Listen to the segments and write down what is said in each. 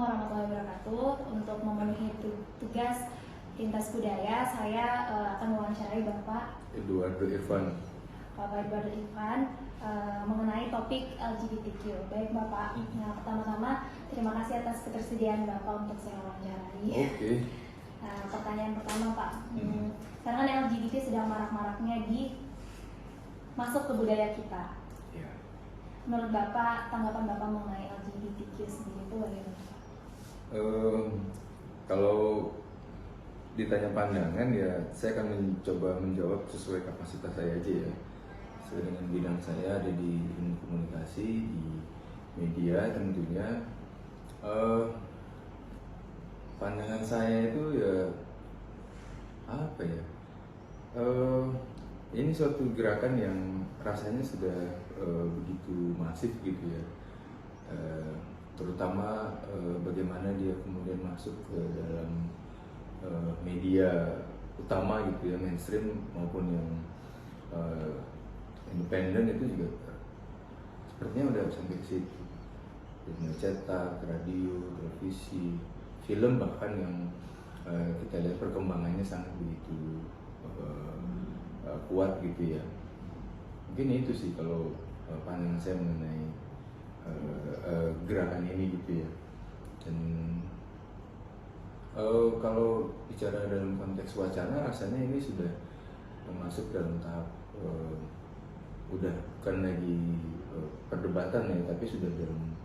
warahmatullahi wabarakatuh. Untuk memenuhi tugas lintas budaya, saya akan mewawancarai Bapak Eduardo Irfan. Bapak Eduardo Irfan mengenai topik LGBTQ. Baik Bapak, nah, pertama-tama terima kasih atas ketersediaan Bapak untuk saya wawancarai. Oke. Pertanyaan pertama Pak, sekarang kan LGBT sedang marak-maraknya masuk ke budaya kita. Ya. Menurut Bapak, tanggapan Bapak mengenai LGBTQ sendiri itu bagaimana? Kalau ditanya pandangan ya saya akan mencoba menjawab sesuai kapasitas saya aja ya, sesuai dengan bidang saya, ada di ilmu komunikasi, di media tentunya. Pandangan saya itu ya apa ya, ini suatu gerakan yang rasanya sudah begitu masif gitu ya, terutama bagaimana dia kemudian masuk ke dalam media utama gitu ya, mainstream maupun yang independen, itu juga sepertinya udah sampai ke situ. Media cetak, radio, televisi, film bahkan yang kita lihat perkembangannya sangat begitu kuat gitu ya. Mungkin itu sih kalau pandangan saya mengenai gerakan ini gitu ya. Dan kalau bicara dalam konteks wacana, rasanya ini sudah masuk dalam tahap udah bukan lagi perdebatan ya, tapi sudah dalam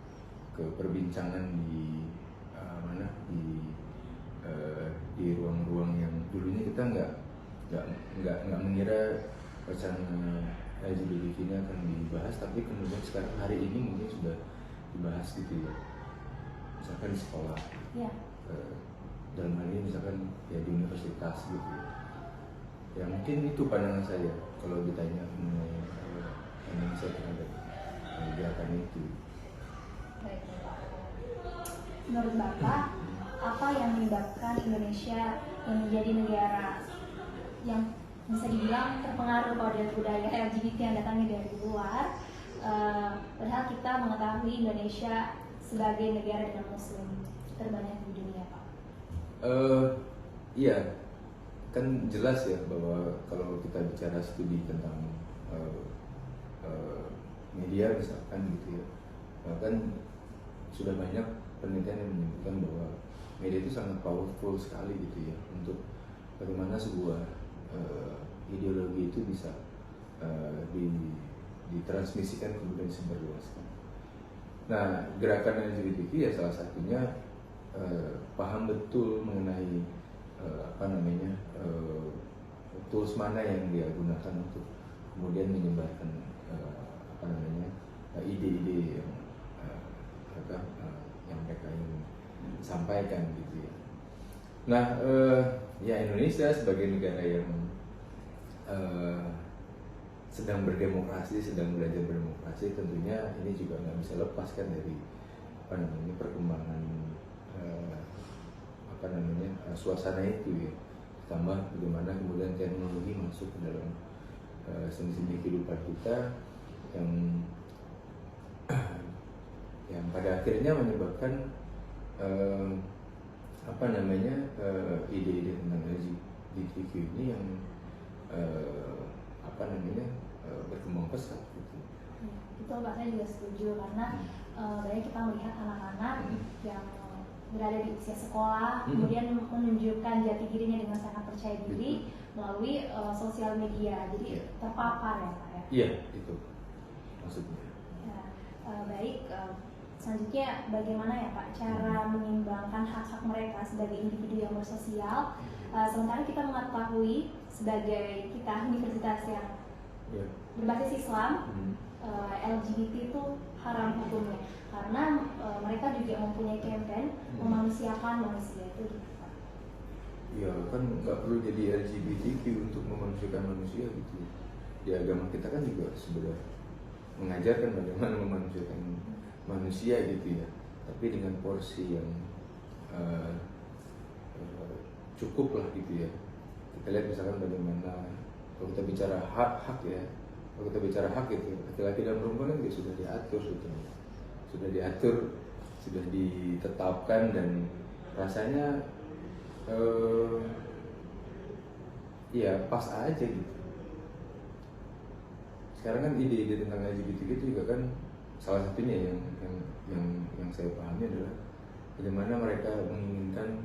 perbincangan di mana di ruang-ruang yang dulunya kita nggak mengira wacana LGBT ini akan dibahas, tapi kemudian sekarang hari ini mungkin sudah dibahas gitu ya, misalkan di sekolah. Ya. Dalam hal ini misalkan ya di universitas gitu ya, mungkin itu pandangan saya kalau ditanya mengenai pandangan saya terhadap gerakan itu. Baik Bapak, menurut Bapak apa yang menyebabkan Indonesia menjadi negara yang bisa dibilang terpengaruh pada budaya LGBT yang datangnya dari luar, padahal kita mengetahui Indonesia sebagai negara dengan muslim terbanyak di dunia Pak? Iya, kan jelas ya bahwa kalau kita bicara studi tentang media misalkan gitu ya, bahkan sudah banyak penelitian yang menyebutkan bahwa media itu sangat powerful sekali gitu ya, untuk bagaimana sebuah ideologi itu bisa ditransmisikan kemudian disebarluaskan. Nah, gerakan LGBTQ ya salah satunya paham betul mengenai tools mana yang dia gunakan untuk kemudian menyebarkan ide-ide yang mereka ingin sampaikan gitu ya. Nah, ya Indonesia sebagai negara yang sedang berdemokrasi, sedang belajar berdemokrasi, tentunya ini juga nggak bisa lepas kan dari perkembangan suasana itu ya, ditambah bagaimana kemudian teknologi masuk ke dalam sendi-sendi kehidupan kita yang pada akhirnya menyebabkan ide-ide tentang LGBTQ ini yang berkembang pesat gitu. Betul Pak, saya juga setuju karena banyak kita melihat anak-anak yang berada di usia sekolah kemudian menunjukkan jati dirinya dengan sangat percaya diri melalui sosial media, jadi terpapar ya Pak ya. Iya, itu maksudnya. Ya, baik, selanjutnya bagaimana ya Pak cara menyimbangkan hak-hak mereka sebagai individu yang bersosial, sementara kita mengetahui sebagai kita universitas yang berbasis Islam, LGBT itu haram hukumnya karena mereka juga mempunyai campaign memanusiakan manusia itu gitu Pak. Ya kan nggak perlu jadi LGBTQ untuk memanusiakan manusia gitu. Di agama kita kan juga sebenarnya mengajarkan bagaimana memanusiakan manusia gitu ya, tapi dengan porsi yang cukup lah gitu ya. Kita lihat misalkan bagaimana kalau kita bicara hak ya, kalau kita bicara hak itu laki-laki dan perempuan kan sudah diatur gitu, sudah diatur sudah ditetapkan dan rasanya ya pas aja gitu. Sekarang kan ide-ide tentang LGBT gitu juga kan salah satunya yang saya pahami adalah bagaimana mereka menginginkan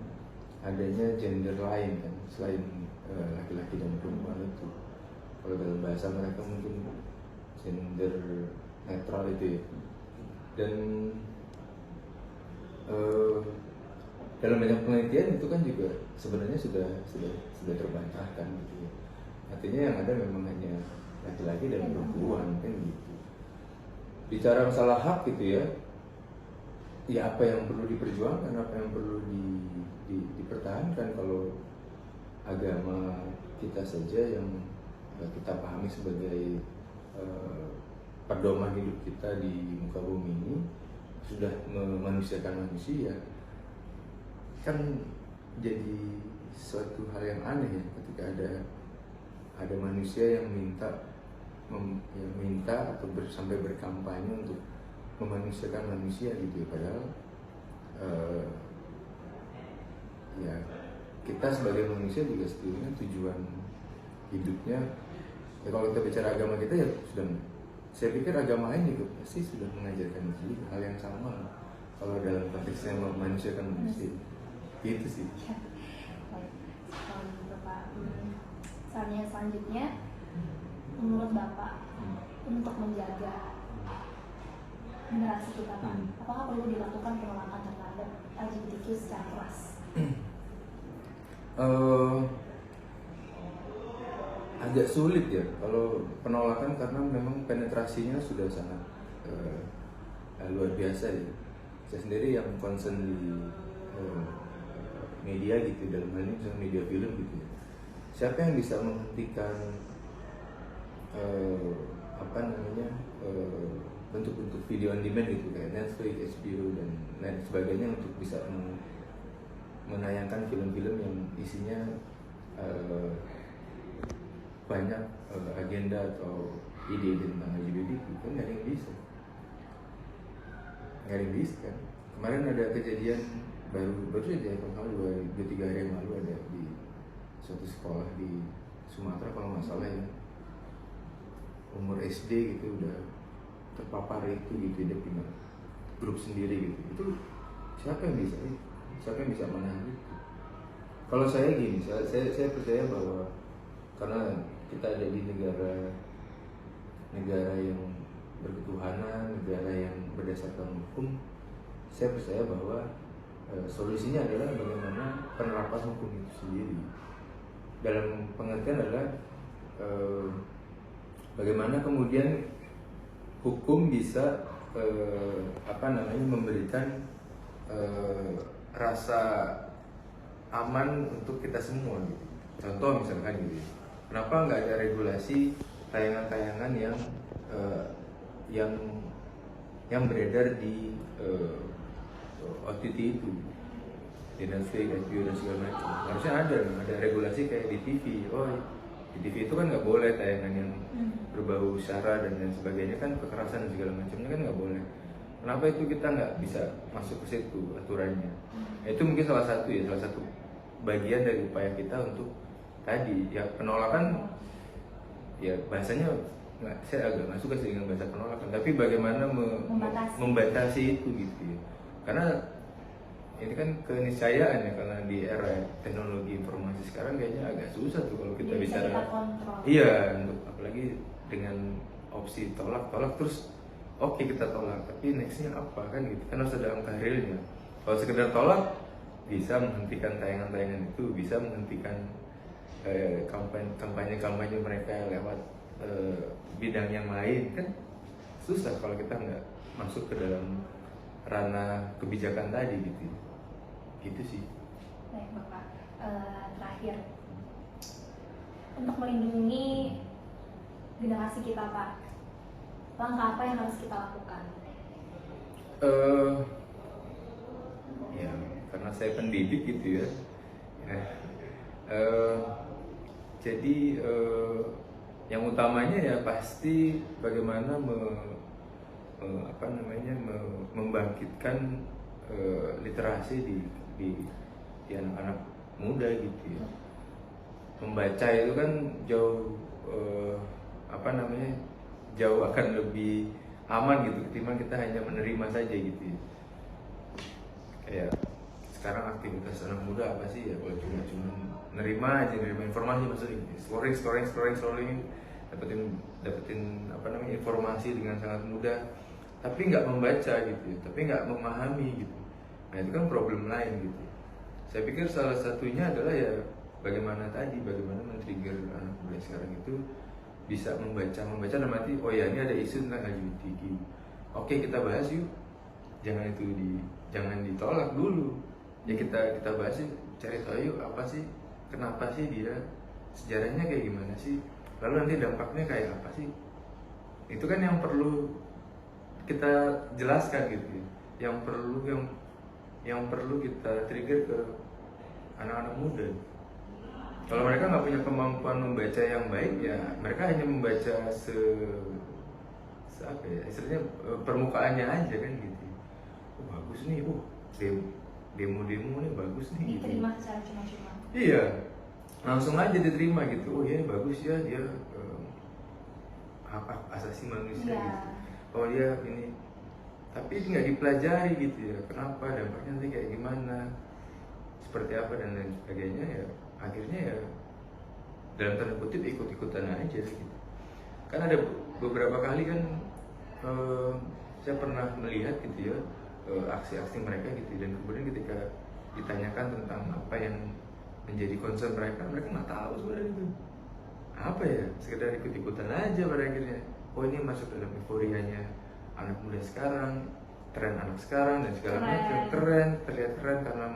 adanya gender lain kan selain laki-laki dan perempuan itu. Kalau dalam bahasa mereka mungkin gender netral itu ya. Dan dalam banyak penelitian itu kan juga sebenarnya sudah terbantahkan gitu ya. Artinya yang ada memang hanya laki-laki dan perempuan kan gitu. Bicara masalah hak gitu ya, ya apa yang perlu diperjuangkan, apa yang perlu dipertahankan. Kalau agama kita saja yang kita pahami sebagai pedoman hidup kita di muka bumi ini sudah memanusiakan manusia, kan jadi suatu hal yang aneh ya ketika ada manusia yang minta atau sampai berkampanye untuk memanusiakan manusia gitu ya. Padahal ya kita sebagai manusia juga sebetulnya tujuan hidupnya ya, kalau kita bicara agama kita ya sudah, saya pikir agama lain juga pasti sudah mengajarkan itu hal yang sama kalau dalam konteksnya memanusiakan manusia gitu sih. Kalau gitu Pak, soalnya selanjutnya menurut Bapak untuk menjaga generasi kita Pak, apakah perlu dilakukan penolakan terhadap LGBTQ secara keras? Agak sulit ya kalau penolakan karena memang penetrasinya sudah sangat luar biasa ya. Saya sendiri yang concern di media gitu, dalam hal ini misalnya media film gitu ya. Siapa yang bisa menghentikan bentuk-bentuk video on demand gitu kayak Netflix, HBO dan lain sebagainya untuk bisa menayangkan film-film yang isinya banyak agenda atau ide-ide tentang LGBT kan nggak ada yang bisa, kan. Kemarin ada kejadian baru saja kalau 2-3 hari yang lalu ada di suatu sekolah di Sumatera kalau nggak salah ya, umur SD gitu udah terpapar itu gitu, dia punya grup sendiri gitu. Itu siapa yang bisa menahan itu? Kalau saya gini, saya percaya bahwa karena kita ada di negara yang berketuhanan, negara yang berdasarkan hukum, saya percaya bahwa solusinya adalah bagaimana penerapan hukum itu sendiri. Dalam pengertian adalah bagaimana kemudian hukum bisa memberikan rasa aman untuk kita semua gitu. Contoh misalkan gitu, kenapa nggak ada regulasi tayangan-tayangan yang beredar di OTT itu, di Netflix, HBO dan segala macam. Harusnya ada regulasi kayak di TV. Oh, di TV itu kan nggak boleh tayangan yang berbau sara dan lain sebagainya, kan kekerasan dan segala macamnya kan nggak boleh. Kenapa itu kita nggak bisa masuk ke situ aturannya? Itu mungkin salah satu bagian dari upaya kita untuk tadi ya penolakan. Ya bahasanya saya agak nggak suka sih dengan bahasa penolakan, tapi bagaimana membatasi itu gitu ya. Karena ini kan keniscayaan ya, karena di era teknologi informasi sekarang kayaknya agak susah tuh kalau kita bicara. Iya, untuk apalagi dengan opsi tolak terus oke, kita tolak, tapi nextnya apa kan gitu, kan harus ada angka realnya. Kalau sekedar tolak bisa menghentikan tayangan-tayangan itu, bisa menghentikan kampanye mereka lewat bidang yang lain, kan susah kalau kita nggak masuk ke dalam ranah kebijakan tadi gitu sih. Baik Bapak, terakhir untuk melindungi generasi kita Pak, langkah apa yang harus kita lakukan? Ya karena saya pendidik gitu ya. Jadi yang utamanya ya pasti bagaimana membangkitkan literasi di anak-anak muda gitu ya. Membaca itu kan jauh jauh akan lebih aman gitu ketimbang kita hanya menerima saja gitu ya. Kayak sekarang aktivitas anak muda apa sih ya, kalau cuma nerima informasi, maksudnya scrolling dapetin informasi dengan sangat mudah, tapi nggak membaca gitu ya, tapi nggak memahami gitu. Nah itu kan problem lain gitu. Saya pikir salah satunya adalah ya bagaimana men-trigger anak muda sekarang itu bisa membaca dalam arti, oh ya ini ada isu tentang LGBTQ, oke kita bahas yuk, jangan ditolak dulu ya, kita bahas yuk, cari tahu yuk apa sih, kenapa sih dia, sejarahnya kayak gimana sih, lalu nanti dampaknya kayak apa sih. Itu kan yang perlu kita jelaskan gitu ya. Yang perlu kita trigger ke anak-anak muda. Kalau mereka nggak punya kemampuan membaca yang baik ya, mereka hanya membaca istilahnya permukaannya aja kan gitu. Oh bagus nih, demo nih bagus nih. Diterima secara cuma-cuma. Iya, langsung aja diterima gitu. Oh ya bagus ya, dia hak asasi manusia gitu. Oh dia ini, tapi nggak dipelajari gitu ya. Kenapa, dampaknya nanti kayak gimana, seperti apa dan lain sebagainya ya. Akhirnya ya dalam tanda kutip ikut-ikutan aja gitu. Kan ada beberapa kali kan saya pernah melihat gitu ya aksi-aksi mereka gitu, dan kemudian ketika ditanyakan tentang apa yang menjadi concern mereka nggak tahu sebenarnya itu apa ya, sekedar ikut-ikutan aja pada akhirnya. Oh ini masuk dalam euforianya anak muda sekarang, tren anak sekarang dan segala macam, terlihat keren karena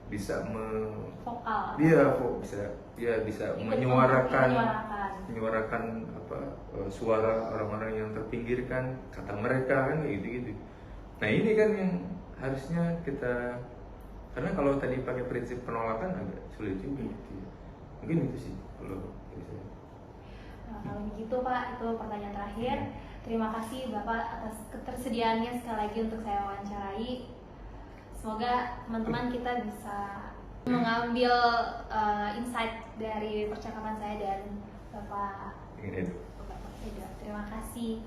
bisa menyuarakan suara orang-orang yang terpinggirkan, kata mereka kan gitu. Nah ini kan yang harusnya kita, karena kalau tadi pakai prinsip penolakan agak sulit juga gitu ya. Mungkin itu sih kalau saya. Kalau begitu Pak, itu pertanyaan terakhir. Terima kasih Bapak atas ketersediaannya sekali lagi untuk saya wawancarai. Semoga teman-teman kita bisa mengambil insight dari percakapan saya dan Bapak Edo. Terima kasih.